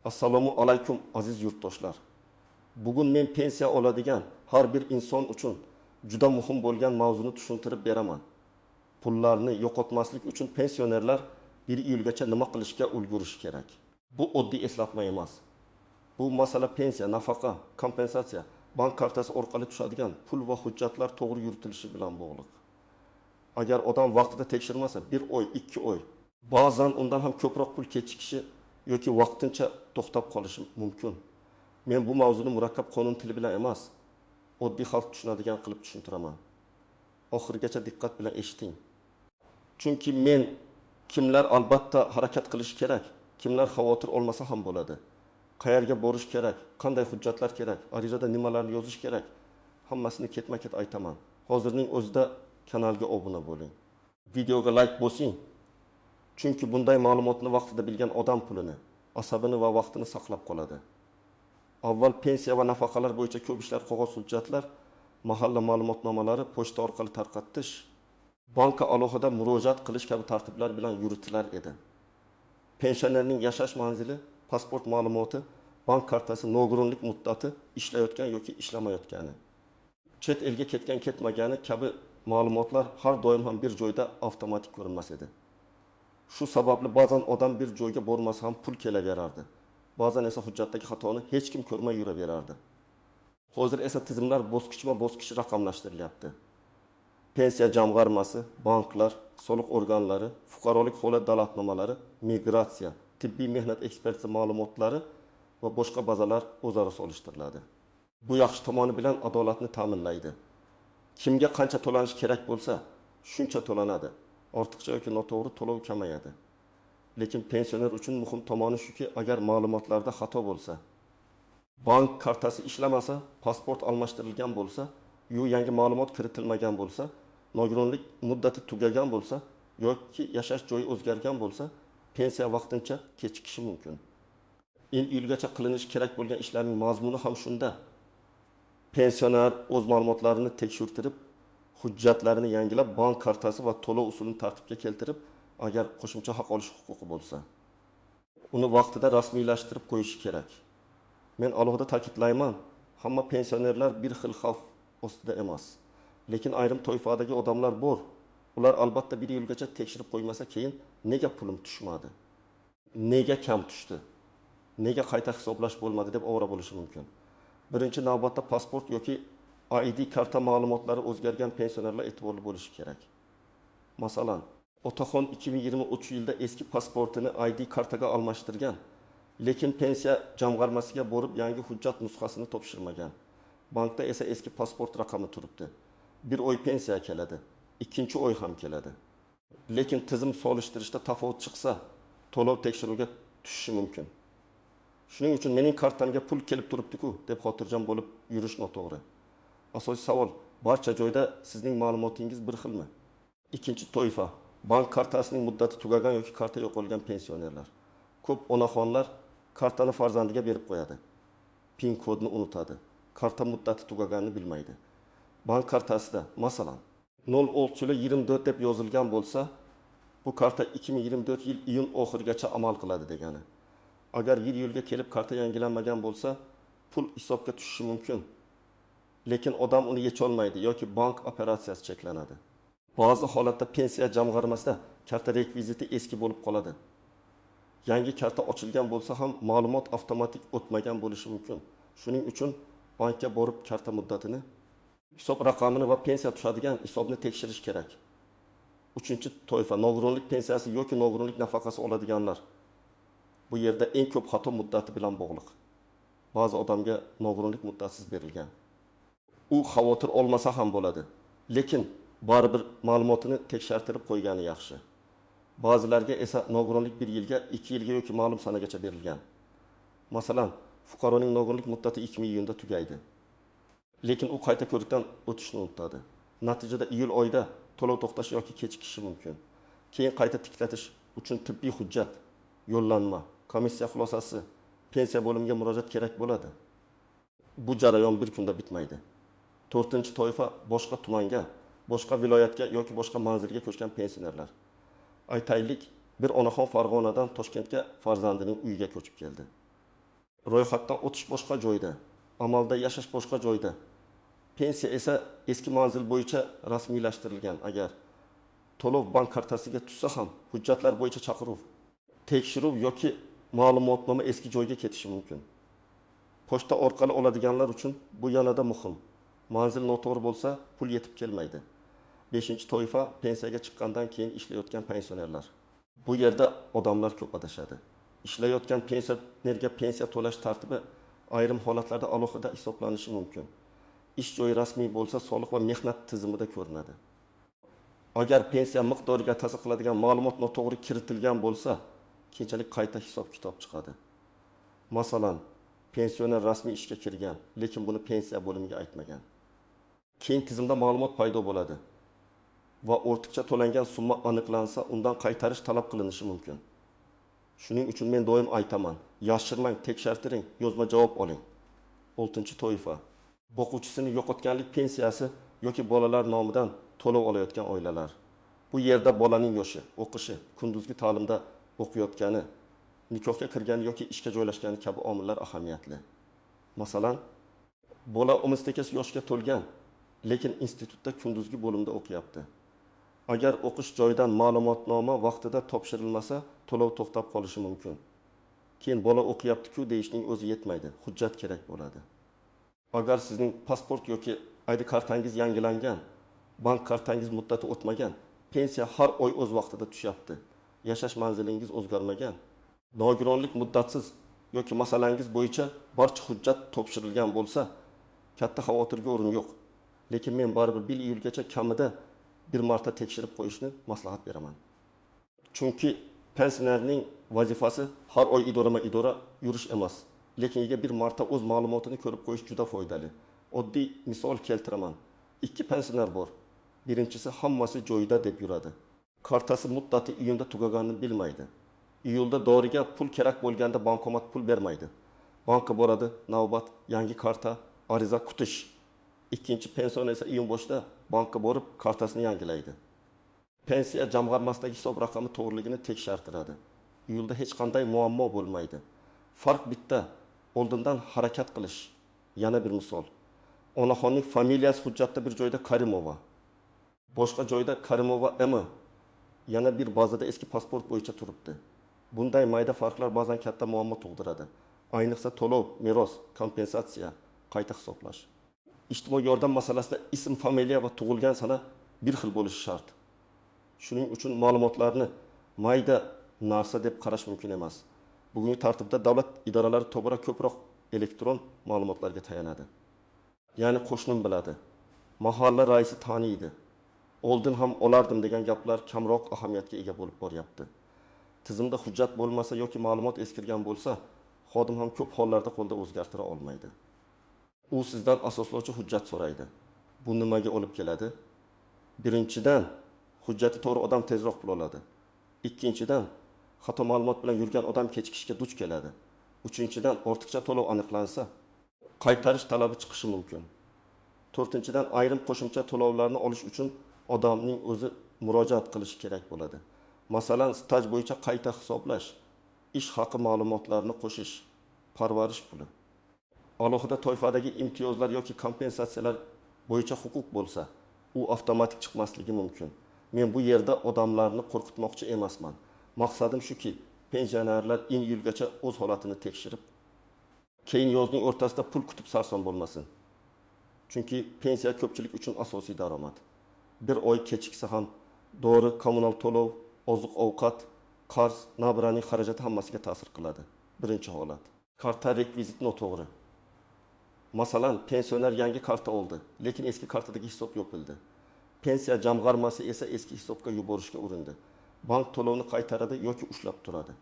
Assalomu alaykum aziz yurtdoshlar. Bugun men pensiya oladigan har bir inson uchun juda muhim bo'lgan mavzuni tushuntirib beraman. Pullarni yo'qotmaslik uchun pensionerlar 1 iyulgacha nima qilishga ulgurishi kerak? Bu oddiy eslatma emas. Bu masala pensiya, nafaqa, kompensatsiya, bank kartasi orqali tushadigan pul va hujjatlar to'g'ri yuritilishi bilan bog'liq. Agar odam vaqtida tekshirmasa, 1 oy, 2 oy, ba'zan undan ham ko'proq pul kechikishi yoki vaqtincha to'xtab qolishi mumkin. Men bu mavzuni murakkab qonun tili bilan emas, oddiy xalq tushunadigan qilib tushuntiraman. Oxirigacha diqqat bilan eshiting. Chunki men kimlar albatta harakat qilish kerak, kimlar xavotir olmasa ham bo'ladi. Qayerga borish kerak, qanday hujjatlar kerak, arizada nimalarni yozish kerak, hammasini ketma-ket aytaman. Hozirning o'zida kanalga obuna bo'ling. Videoga like bosing. Chunki bunday ma'lumotni vaqtida bilgan odam pulini, asabini va vaqtini saqlab qoladi. Avval pensiya va nafaqalar bo'yicha ko'p ishlar, qog'oz hujjatlar, mahalla ma'lumotnomalari pochta orqali tarqatish, bankka alohida murojaat qilish kabi tartiblar bilan yuritilar edi. Pensionerning yashash manzili, pasport ma'lumoti, bank kartasi, nogironlik muddati, ishlayotgan yoki ishlamayotgani, chet elga ketgan ketmagani kabi ma'lumotlar har doim ham bir joyda avtomatik ko'rinmas edi. Shu sababli ba'zan odam bir joyga bormasa ham pul kelaverardi. Ba'zan esa hujjatdagi xatoni hech kim ko'rmay yuraverardi. Hozir esa tizimlar bosqichma-bosqich raqamlashtirilyapti. Pensiya jamg'armasi, banklar, soliq organlari, fuqarolik holat davlatnomalari, migratsiya, tibbiy mehnat ekspertiza ma'lumotlari va boshqa bazalar o'zaro solishtiriladi. Bu yaxshi tomoni bilan adolatni ta'minlaydi. Kimga qancha to'lanish kerak bo'lsa, shuncha to'lanadi. Ortiqcha yoki noto'g'ri to'lov kamayadi. Lekin pensioner uchun muhim tomoni shuki, agar ma'lumotlarda xato bo'lsa, bank kartasi ishlamasa, pasport almashtirilgan bo'lsa, yangi ma'lumot kiritilmagan bo'lsa, nogironlik muddati tugagan bo'lsa yoki yashash joyi o'zgargan bo'lsa, pensiya vaqtincha kechikishi mumkin. Iyulgacha qilinishi kerak bo'lgan ishlarning mazmuni ham shunda. Pensioner o'z ma'lumotlarini tekshirtirib, hujjatlarini yangilab, bank kartasi va to'lov usulini tartibga keltirib, agar qo'shimcha haq olish huquqi bo'lsa, uni vaqtida rasmiylashtirib qo'yishi kerak. Men alohida ta'kidlayman, hamma pensionerlar bir xil xavf ostida emas. Lekin ayrim toifadagi odamlar bor. Ular albatta 1 yilgacha tekshirib qo'ymasa, keyin nega pulim tushmadi? Nega kam tushdi? Nega qayta hisoblash bo'lmadi deb ovora bo'lishi mumkin. Birinchi navbatda pasport yoki ID karta ma'lumotlari o'zgargan pensionerlar e'tiborli bo'lishi kerak. Masalan, Otaxon 2023 yilda eski pasportini ID kartaga almashtirgan, lekin pensiya jamg'armasiga borib yangi hujjat nusxasini topshirmagan. Bankda esa eski pasport raqami turibdi. 1 oy pensiya keladi, 2-chi oy ham keladi. Lekin tizim solishtirishda tafovut chiqsa, to'lov tekshiruvga tushishi mumkin. Shuning uchun mening kartamga pul kelib turibdi-ku deb xotirjam bo'lib yurish noto'g'ri. Asosiy savol, barcha joyda sizning ma'lumotingiz bir xilmi? Ikkinchi toifa, bank kartasining muddati tugagan yoki karta yo'qolgan pensionerlar. Ko'p onaxonlar kartani farzandiga berib qo'yadi. PIN kodni unutadi. Karta muddati tugaganini bilmaydi. Bank kartasida, masalan, 06/24 deb yozilgan bo'lsa, bu karta 2024 yil iyun oxirigacha amal qiladi degani. Agar 1 yilga kelib karta yangilanmagan bo'lsa, pul hisobga tushishi mumkin. Lekin odam uni yecha olmaydi yoki bank operatsiyasi cheklanadi. Ba'zi holatda pensiya jamg'armasida karta rekviziti eski bo'lib qoladi. Yangi karta ochilgan bo'lsa ham ma'lumot avtomatik o'tmagan bo'lishi mumkin. Shuning uchun bankka borib karta muddatini, hisob raqamini va pensiya tushadigan hisobni tekshirish kerak. Uchinchi toifa, nogironlik pensiyasi yoki nogironlik nafaqasi oladiganlar. Bu yerda eng ko'p xato muddati bilan bog'liq. Ba'zi odamga nogironlik muddatiz berilgan. U xavotir olmasa ham bo'ladi. Lekin baribir ma'lumotini tekshirtirib qo'ygani yaxshi. Ba'zilarga esa nogironlik 1 yilga, 2 yilga yoki ma'lum sanagacha berilgan. Masalan, fuqaroning nogironlik muddati 2020 tugaydi. Lekin u qayta ko'rikdan o'tishni unutadi. Natijada iyul oyida to'lov to'xtashi yoki kechikishi mumkin. Keyin qayta tiklatish uchun tibbiy hujjat, yo'llanma, komissiya xulosasi, pensiya bo'limiga murojaat kerak bo'ladi. Bu jarayon bir kunda bitmaydi. 4-chi toifa, boshqa tumanga, boshqa viloyatga yoki boshqa manzilga ko'chgan pensionerlar. Aytaylik, bir onaxon Farg'onadan Toshkentga farzandining uyiga ko'chib keldi. ro'yxatdan o'tish boshqa joyda, amalda yashash boshqa joyda. Pensiya esa eski manzil bo'yicha rasmiylashtirilgan. Agar to'lov bank kartasiga tushsa ham hujjatlar bo'yicha chaqiruv, tekshiruv yoki ma'lumotnoma eski joyga ketishi mumkin. Pochta orqali oladiganlar uchun bu yanada muhim. Manzil noto'g'ri bo'lsa, pul yetib kelmaydi. 5-toifa pensiyaga chiqqandan keyin ishlayotgan pensionerlar. Bu yerda odamlar ko'p adashadi. Ishlayotgan pensionerga pensiya to'lash tartibi ayrim holatlarda alohida hisoblanishi mumkin. Ish joyi rasmiy bo'lsa, soliq va mehnat tizimida ko'rinadi. Agar pensiya miqdoriga ta'sir qiladigan ma'lumot noto'g'ri kiritilgan bo'lsa, keyinchalik qayta hisob-kitob chiqadi. Masalan, pensioner rasmiy ishga kirgan, lekin buni pensiya bo'limiga aytmagan. Keyin tizimda ma'lumot paydo bo'ladi va ortiqcha to'langan summa aniqlansa, undan qaytarish talab qilinishi mumkin. Shuning uchun men doim aytaman, yashirmang, tekshirtiring, yozma javob oling. 6-toifa. Boquvchisini yo'qotganlik pensiyasi yoki bolalar nomidan to'lov olayotgan oilalar. Bu yerda bolaning yoshi, o'qishi, kunduzgi ta'limda o'qiyotgani, nikohga kirgani yoki ishga joylashgani kabi omillar ahamiyatli. Masalan, bola 18 yoshga to'lgan, lekin institutda kunduzgi bo'limda o'qiyapti. Agar o'qish joyidan ma'lumotnoma vaqtida topshirilmasa, to'lov to'xtab qolishi mumkin. Keyin bola o'qiyapti-ku deyishning o'zi yetmaydi, hujjat kerak bo'ladi. Agar sizning pasport yoki ID kartangiz yangilangan, bank kartangiz muddati o'tmagan, pensiya har oy o'z vaqtida tushyapti. Yashash manzilingiz o'zgarmagan, nogironlik muddatsiz yoki masalangiz bo'yicha barcha hujjat topshirilgan bo'lsa, katta xavotirga o'rin yo'q. Lekin men baribir 1 iyulgacha kamida bir marta tekshirib qo'yishni maslahat beraman. Chunki pensionerning vazifasi har oy idora yurish emas, lekin bir marta o'z ma'lumotini ko'rib qo'yish juda foydali. Oddiy misol keltiraman. 2 pensioner bor. Birinchisi hammasi joyida deb yuradi. Kartasi muddati iyunda tugaganini bilmaydi. Iyulda doriga pul kerak bo'lganda bankomat pul bermaydi. Banka boradi, navbat, yangi karta, ariza kutish. Ikkinchi pensioner esa iyun boshida banka borib kartasini yangilaydi. Pensiya jamg'armasidagi hisob raqami to'g'riligini tekshirtiradi. Iyulda hech qanday muammo bo'lmaydi. Farq bitta, oldindan harakat qilish. Yana bir misol. Onaxonning familiyasi hujjatda bir joyda Karimova, boshqa joyda Karimova M. Yana bir bazada eski pasport bo'yicha turibdi. Bunday mayda farqlar ba'zan katta muammo tug'diradi. Ayniqsa to'lov, meros, kompensatsiya, qayta hisoblash. İjtimoiy yordam masalasida ism, familiya va tug'ilgan sana bir xil bo'lishi shart. Shuning uchun ma'lumotlarni mayda narsa deb qarash mumkin emas. Bugungi tartibda davlat idoralari tobora ko'proq elektron ma'lumotlarga tayanadi. Ya'ni qo'shnim biladi, mahalla raisi taniydi, oldin ham olardim degan gaplar kamroq ahamiyatga ega bo'lib boryapti. Tizimda hujjat bo'lmasa yoki ma'lumot eskirgan bo'lsa, xodim ham ko'p hollarda qo'lda o'zgartira olmaydi. U sizdan asoslovchi hujjat so'raydi. Bu nimaga olib keladi? Birinchidan, hujjati to'g'ri odam tezroq pul oladi. Ikkinchidan, xato ma'lumot bilan yurgan odam kechikishga duch keladi. Uchinchidan, ortiqcha to'lov aniqlansa, qaytarish talabi chiqishi mumkin. To'rtinchidan, ayrim qo'shimcha to'lovlarni olish uchun odamning o'zi murojaat qilishi kerak bo'ladi. Masalan, staj bo'yicha qayta hisoblash, ish haqi ma'lumotlarini qo'shish, parvarish puli. Alohida toifadagi imtiyozlar yoki kompensatsiyalar bo'yicha huquq bo'lsa, u avtomatik chiqmasligi mumkin. Men bu yerda odamlarni qo'rqitmoqchi emasman. Maqsadim shuki, pensionerlar iyulgacha o'z holatini tekshirib, keyin yozning o'rtasida pul kutib sarson bo'lmasin. Chunki pensiya ko'pchilik uchun asosiy daromad. Bir oy kechiksa ham dori, kommunal to'lov, oziq-ovqat, qarz, nabiraning xarajati hammasiga ta'sir qiladi. Birinchi holat. Karta rekvizit noto'g'ri. Masalan, pensioner yangi karta oldi, lekin eski kartadagi hisob yopildi. Pensiya jamg'armasi esa eski hisobga yuborishga urindi. Bank to'lovni qaytaradi yoki ushlab turadi.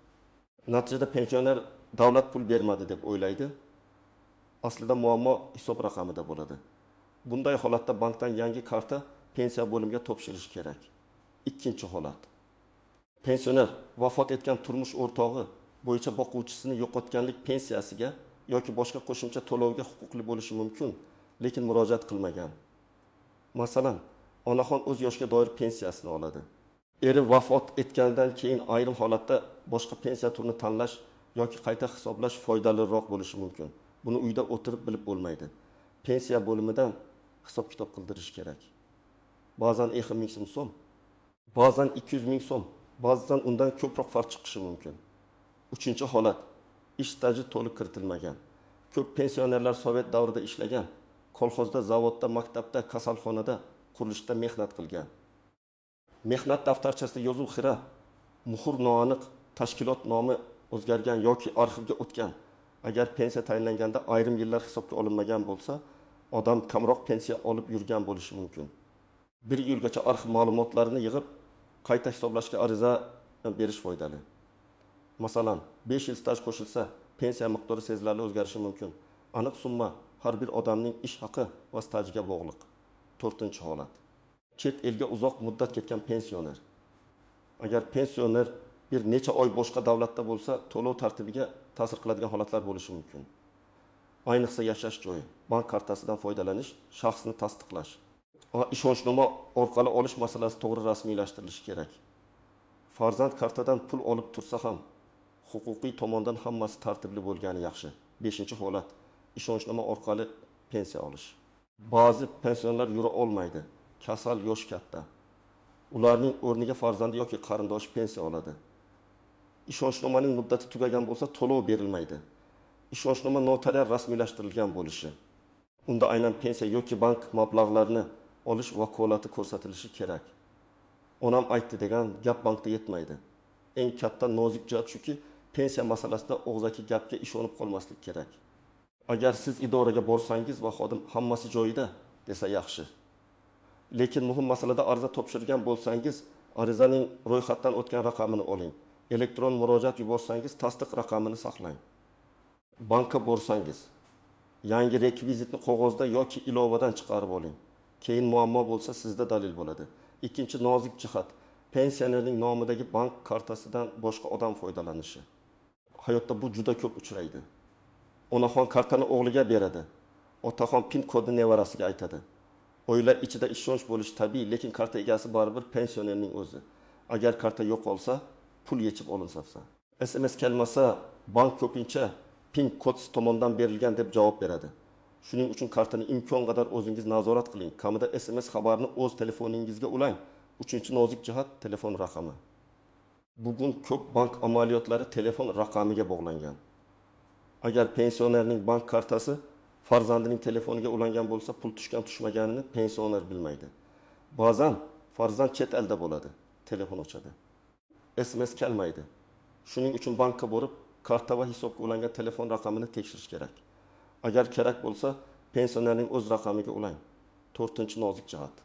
Natijada pensioner davlat pul bermadi deb o'ylaydi. Aslida muammo hisob raqamida bo'ladi. Bunday holatda bankdan yangi karta pensiya bo'limiga topshirish kerak. Ikkinchi holat. Pensioner vafot etgan turmush o'rtog'i bo'yicha boquvchisini yo'qotganlik pensiyasiga yoki boshqa qo'shimcha to'lovga huquqli bo'lishi mumkin, lekin murojaat qilmagan. Masalan, onaxon o'z yoshiga doir pensiyasini oladi. Eri vafot etgandan keyin ayrim holatda boshqa pensiya turini tanlash yoki qayta hisoblash foydaliroq bo'lishi mumkin. Buni uyda o'tirib bilib bo'lmaydi. Pensiya bo'limidan hisob kitob qildirish kerak. Ba'zan 1000 so'm, ba'zan 200 ming so'm, ba'zan undan ko'proq farq chiqishi mumkin. Uchinchi holat, ish staji to'liq kiritilmagan. Ko'p pensionerlar sovet davrida ishlagan, kolxozda, zavodda, maktabda, kasalxonada, qurilishda mehnat qilgan. Mehnat daftarchasida yozuv xira, muhr noaniq, tashkilot nomi o'zgargan yoki arxivga o'tgan. Agar pensiya tayinlanganda ayrim yillar hisobga olinmagan bo'lsa, odam kamroq pensiya olib yurgan bo'lishi mumkin. 1 yilgacha arxiv ma'lumotlarini yig'ib, qayta hisoblashga ariza berish foydali. Masalan, 5 yil staj qo'shilsa, pensiya miqdori sezilarli o'zgarishi mumkin. Aniq summa har bir odamning ish haqi va stajiga bog'liq. 4-holat. Chet elga uzoq muddat ketgan pensioner. Agar pensioner bir necha oy boshqa davlatda bo'lsa, to'lov tartibiga ta'sir qiladigan holatlar bo'lishi mumkin. Ayniqsa yashash joyi, bank kartasidan foydalanish, shaxsni tasdiqlash. Ishonchnoma orqali olish masalasi to'g'ri rasmiylashtirilishi kerak. Farzand kartadan pul olib tursa ham, huquqiy tomondan hammasi tartibli bo'lgani yaxshi. 5-holat. Ishonchnoma orqali pensiya olish. Ba'zi pensionerlar yura olmaydi. Kasal, yosh katta. Ularning o'rniga farzandi yoki qarindoshi pensiya oladi. Ishonchnomaning muddati tugagan bo'lsa, to'lov berilmaydi. Ishonchnoma notarial rasmiylashtirilgan bo'lishi. Unda aynan pensiya yoki bank mablag'larini olish vakolati ko'rsatilishi kerak. Onam aytdi degan gap bankda yetmaydi. Eng katta nozik jihat shuki, pensiya masalasida og'zaki gapga ishonib qolmaslik kerak. Agar siz idoraga borsangiz va xodim hammasi joyida desa yaxshi. Lekin muhim masalada ariza topshirgan bo'lsangiz, arizaning ro'yxatdan o'tgan raqamini oling. Elektron murojaat yuborsangiz, tasdiq raqamini saqlang. Bankka borsangiz, yangi rekvizitni qog'ozda yoki ilovadan chiqarib oling. Keyin muammo bo'lsa, sizda dalil bo'ladi. Ikkinchi nozik jihat, pensionerning nomidagi bank kartasidan boshqa odam foydalanishi. Hayotda bu juda ko'p uchraydi. Onaxon kartani o'g'liga beradi. Otaxon pin kodini nevarasiga aytadi. Oilalar ichida ishonch bo'lishi tabiiy, lekin karta egasi baribir pensionerning o'zi. Agar karta yo'qolsa, pul yechib olinsa. SMS kelmasa, bank ko'pincha pin kod tomonidan berilgan deb javob beradi. Shuning uchun kartani imkon qadar o'zingiz nazorat qiling. Kamida SMS xabarini o'z telefoningizga ulang. 3-nozik jihat telefon raqami. Bugun ko'p bank amaliyotlari telefon raqamiga bog'langan. Agar pensionerning bank kartasi farzandining telefoniga ulangan bo'lsa, pul tushgan tushmaganini pensioner bilmaydi. Ba'zan farzand chet elda bo'ladi, telefon ochadi. SMS kelmaydi. Shuning uchun bankka borib, karta va hisobga ulangan telefon raqamini tekshirish kerak. Agar kerak bo'lsa, pensionerning o'z raqamiga ulang. 4-nozik jihat.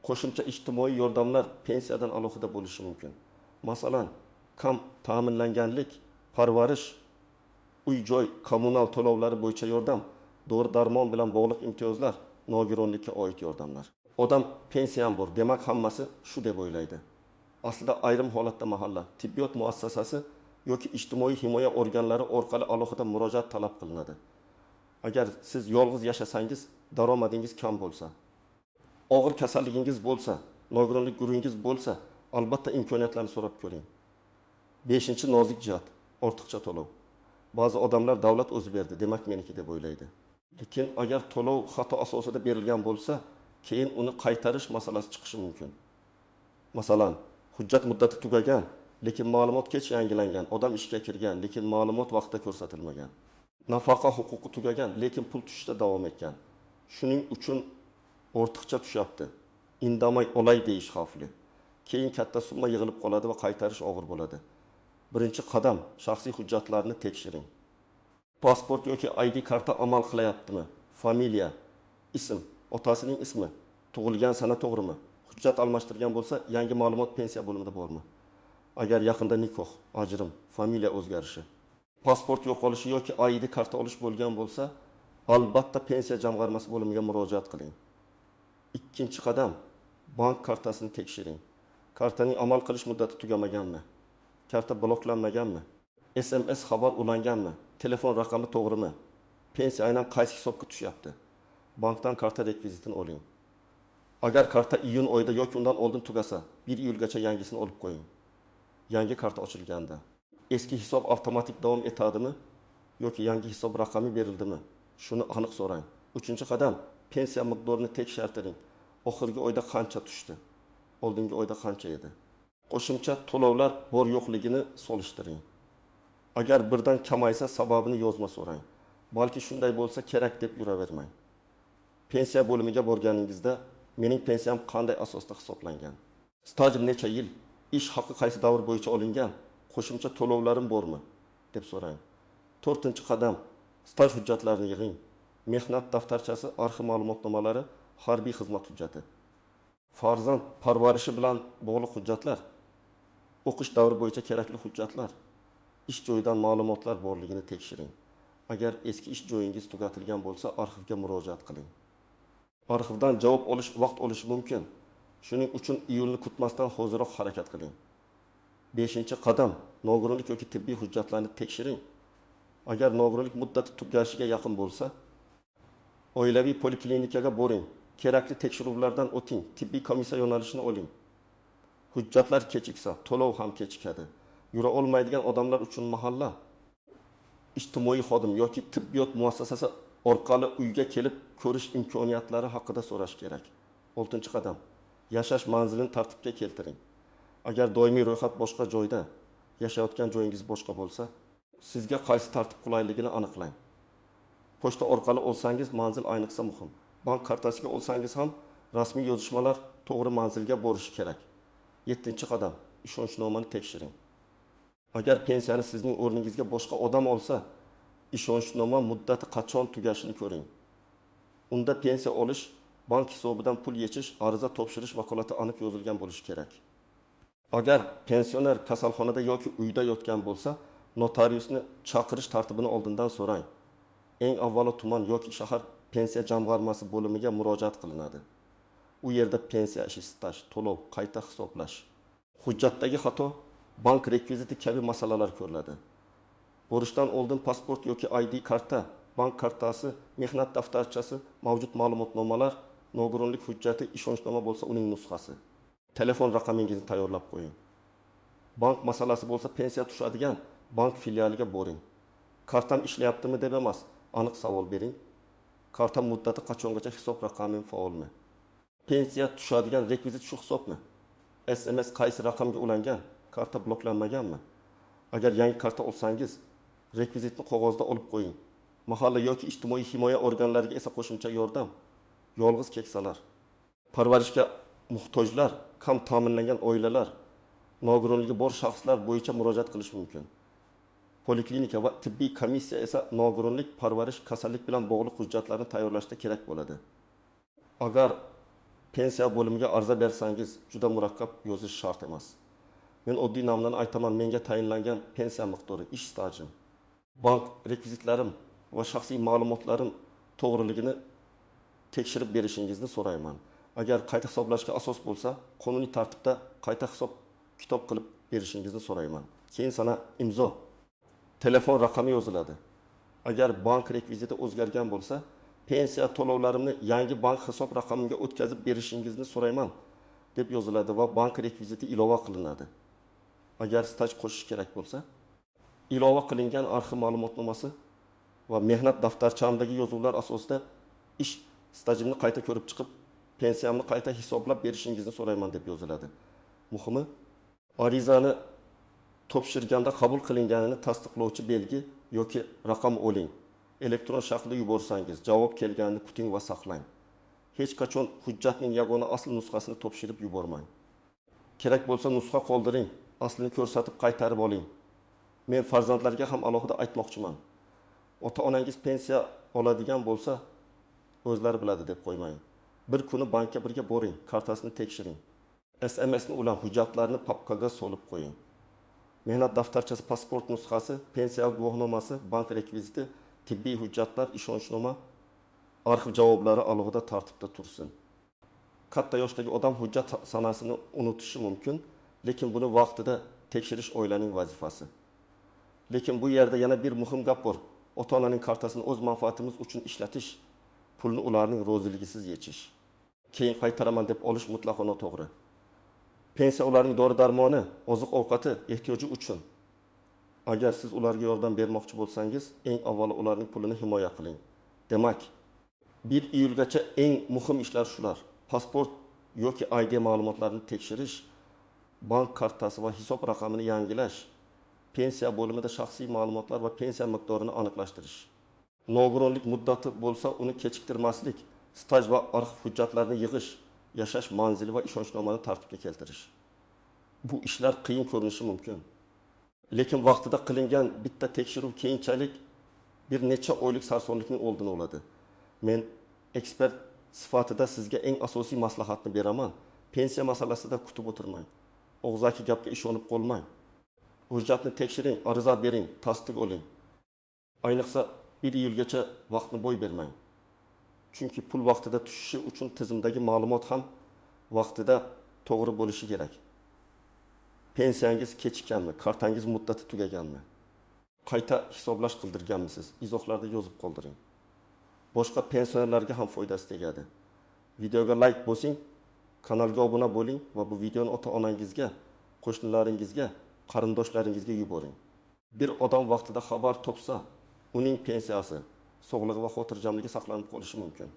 Qo'shimcha ijtimoiy yordamlar pensiyadan alohida bo'lishi mumkin. Masalan, kam ta'minlanganlik, parvarish, uy-joy, kommunal to'lovlari bo'yicha yordam, dori-darmon bilan bog'liq imtiyozlar, nogironlikka oid yordamlar. Odam pensiyam bor, demak hammasi shu deb o'ylaydi. Aslida ayrim holatda mahalla, tibbiyot muassasasi yoki ijtimoiy himoya organlari orqali alohida murojaat talab qilinadi. Agar siz yolg'iz yashasangiz, daromadingiz kam bo'lsa, og'ir kasalligingiz bo'lsa, nogironlik guruhingiz bo'lsa, albatta imkoniyatlarni so'rab ko'ring. 5-nozik jihat, ortiqcha to'lov. Ba'zi odamlar davlat o'zi berdi, demak meniki deb o'ylaydi. Lekin agar to'lov xato asosida berilgan bo'lsa, keyin uni qaytarish masalasi chiqishi mumkin. Masalan, hujjat muddati tugagan, lekin ma'lumot kech yangilangan, odam ishga kirgan, lekin ma'lumot vaqtida ko'rsatilmagan. Nafaqa huquqi tugagan, lekin pul tushishda davom etgan. Shuning uchun ortiqcha tushyapti. Indamay olay deyish xavfli. Keyin katta summa yig'ilib qoladi va qaytarish og'ir bo'ladi. Birinchi qadam, shaxsiy hujjatlarni tekshiring. Pasport yoki ID karta amal qilyaptimi? Familiya, ism, otasining ismi, tug'ilgan sana to'g'rimi? Hujjat almashtirgan bo'lsa, yangi ma'lumot pensiya bo'limida bormi? Agar yaqinda nikoh, ajrim, familiya o'zgarishi, pasport yo'qolishi yoki ID karta olish bo'lgan bo'lsa, albatta pensiya jamg'armasi bo'limiga murojaat qiling. Ikkinchi qadam, bank kartasini tekshiring. Kartaning amal qilish muddati tugamaganmi? Karta bloklanmaganmi? SMS xabar ulanganmi? Telefon raqami to'g'rimi? Pensiya aynan qaysi hisobga tushyapti? Bankdan karta rekvizitini oling. Agar karta iyun oyida yoki undan oldin tugasa, 1 yilgacha yangisini olib qo'ying. Yangi karta ochilganda. eski hisob avtomatik davom etadimi yoki yangi hisob raqami berildimi? Shuni aniq so'rang. 3-qadam, pensiya miqdorini tekshiring. Oxirgi oyda qancha tushdi? Oldingi oyda qancha edi? Qo'shimcha to'lovlar bor yo'qligini solishtiring. Agar birdan kamaysa, sababini yozma so'rang. Balki shunday bo'lsa kerak deb yuravermang. Pensiya bo'limiga borganingizda, mening pensiyam qanday asosda hisoblangan? Stajim necha yil? Ish haqi qaysi davr bo'yicha olingan? Qo'shimcha to'lovlarim bormi? deb so'rang. 4-qadam, staj hujjatlarini yig'ing. Mehnat daftarchasi, arxiv ma'lumotnomalari, harbiy xizmat hujjati. Farzand parvarishi bilan bog'liq hujjatlar, o'qish davri bo'yicha kerakli hujjatlar, ish joyidan ma'lumotlar borligini tekshiring. Agar eski ish joyingiz tugatilgan bo'lsa, arxivga murojaat qiling. Arxivdan javob olish vaqt olishi mumkin. Shuning uchun iyulni kutmasdan hoziroq harakat qiling. 5-qadam, nogironlik yoki tibbiy hujjatlarni tekshiring. Agar nogironlik muddati tugashiga yaqin bo'lsa, oilaviy poliklinikaga boring. Kerakli tekshiruvlardan o'ting. Tibbiy komissiya yo'nalishini oling. Hujjatlar kechiksa, to'lov ham kechikadi. Yura olmaydigan odamlar uchun mahalla, ijtimoiy xodim yoki tibbiyot muassasasi orqali uyga kelib ko'rish imkoniyatlari haqida so'rash kerak. 6-qadam, yashash manzilini tartibga keltiring. Agar doimiy ro'yxat boshqa joyda, yashayotgan joyingiz boshqa bo'lsa, sizga qaysi tartib qulayligini aniqlang. Pochta orqali olsangiz manzil ayniqsa muhim. Bank kartasiga olsangiz ham rasmiy yozishmalar to'g'ri manzilga borishi kerak. 7-qadam, ishonchnomani tekshiring. Agar pensiyani sizning o'rningizga boshqa odam olsa, ishonchnoma muddati qachon tugashini ko'ring. Unda pensiya olish, bank hisobidan pul yechish, ariza topshirish vakolati aniq yozilgan bo'lishi kerak. Agar pensioner kasalxonada yoki uyda yotgan bo'lsa, notariusni chaqirish tartibini oldindan so'rang. Eng avvalo tuman yoki shahar pensiya jamg'armasi bo'limiga murojaat qilinadi. U yerda pensiya ishi, staj, to'lov, qayta hisoblash, hujjatdagi xato, bank rekviziti kabi masalalar ko'riladi. Borishdan oldin pasport yoki ID karta, bank kartasi, mehnat daftarchasi, mavjud ma'lumotnomalar, nogironlik hujjati, ishonchnoma bo'lsa uning nusxasi. Telefon raqamingizni tayyorlab qo'ying. Bank masalasi bo'lsa pensiya tushadigan bank filialiga boring. Kartam ishlayaptimi deb emas, aniq savol bering. Karta muddati qachongacha, hisob raqamim faolmi? Pensiya tushadigan rekvizit shu hisobmi? SMS qaysi raqamga ulangan? Karta bloklanmaganmi? Agar yangi karta olsangiz, rekvizitni qog'ozda olib qo'ying. Mahalla yoki ijtimoiy himoya organlariga esa qo'shimcha yordam. Yolg'iz keksalar, parvarishga muhtojlar, kam ta'minlangan oilalar, nogironligi bor shaxslar bo'yicha murojaat qilish mumkin. Poliklinika va tibbiy komissiya esa nogironlik, parvarish, kasallik bilan bog'liq hujjatlarni tayyorlashda kerak bo'ladi. Agar pensiya bo'limiga ariza bersangiz, juda murakkab yozish shart emas. Men oddiy nomdan aytaman, menga tayinlangan pensiya miqdori, ish stajim, bank rekvizitlarim va shaxsiy ma'lumotlarim to'g'riligini tekshirib berishingizni so'rayman. Agar qayta hisoblashga asos bo'lsa, qonuniy tartibda qayta hisob kitob qilib berishingizni so'rayman. Keyin sana imzo, telefon raqami yoziladi. Agar bank rekviziti o'zgargan bo'lsa, pensiya to'lovlarimni yangi bank hisob raqamimga o'tkazib berishingizni so'rayman deb yoziladi va bank rekviziti ilova qilinadi. Agar staj qo'shish kerak bo'lsa, ilova qilingan arxiv ma'lumotnomasi va mehnat daftarchamdagi yozuvlar asosida ish stajimni qayta ko'rib chiqib, pensiyamni qayta hisoblab berishingizni so'rayman deb yoziladi. Muhimi, arizani topshirganda qabul qilinganini tasdiqlovchi belgi yoki raqam oling. Elektron shaklda yuborsangiz, javob kelganini kuting va saqlang. Hech qachon hujjatning yagona asl nusxasini topshirib yubormang. Kerak bo'lsa nusxa qoldiring, aslini ko'rsatib qaytarib oling. Men farzandlarga ham alohida aytmoqchiman. Ota-onangiz pensiya oladigan bo'lsa, o'zlari biladi deb qo'ymang. Bir kuni bankka birga boring, kartasini tekshiring. SMSni ulan hujjatlarni papkaga solib qo'ying. Mehnat daftarchasi, pasport nusxasi, pensiya guvohnomasi, bank rekviziti, tibbiy hujjatlar, ishonchnoma, arxiv javoblari alohida tartibda tursin. Katta yoshdagi odam hujjat sanasini unutishi mumkin, lekin buni vaqtida tekshirish oilaning vazifasi. Lekin bu yerda yana bir muhim gap bor. Ota-onaning kartasini o'z manfaatimiz uchun ishlatish, pulni ularning roziligisiz yechish, keyin qaytaraman deb olish mutlaqo noto'g'ri. Pensiya ularning dori-darmoni, oziq-ovqati, ehtiyoji uchun. Agar siz ularga yordam bermoqchi bo'lsangiz, eng avvalo ularning pulini himoya qiling. Demak, 1 iyulgacha eng muhim ishlar shular. Pasport yoki ID ma'lumotlarini tekshirish, bank kartasi va hisob raqamini yangilash, pensiya bo'limida shaxsiy ma'lumotlar va pensiya miqdorini aniqlashtirish. Nogironlik muddati bo'lsa, uni kechiktirmaslik, staj va arxiv hujjatlarini yig'ish, yashash manzili va ishonchnomani tartibga keltirish. Bu ishlar qiyin ko'rinishi mumkin. Lekin vaqtida qilingan bitta tekshiruv keyinchalik bir necha oylik sarsonlikning oldini oladi. Men ekspert sifatida sizga eng asosiy maslahatni beraman. Pensiya masalasida kutib o'tirmang. Og'zaki gapga ishonib qolmang. Hujjatni tekshiring, ariza bering, tasdiq oling. Ayniqsa 1 iyulgacha vaqtni boy bermang. Chunki pul vaqtida tushishi uchun tizimdagi ma'lumot ham vaqtida to'g'ri bo'lishi kerak. Pensiyangiz kechikkanmi, kartangiz muddati tugaganmi? Qayta hisoblash qildirganmisiz? Izohlarda yozib qoldiring. Boshqa pensionerlarga ham foydasi tegadi. Videoga like bosing, kanalga obuna bo'ling va bu videoni ota-onangizga, qo'shnilaringizga, qarindoshlaringizga yuboring. Bir odam vaqtida xabar topsa, uning pensiyasi, sog'lig'i va xotirjamligi saqlanib qolishi mumkin.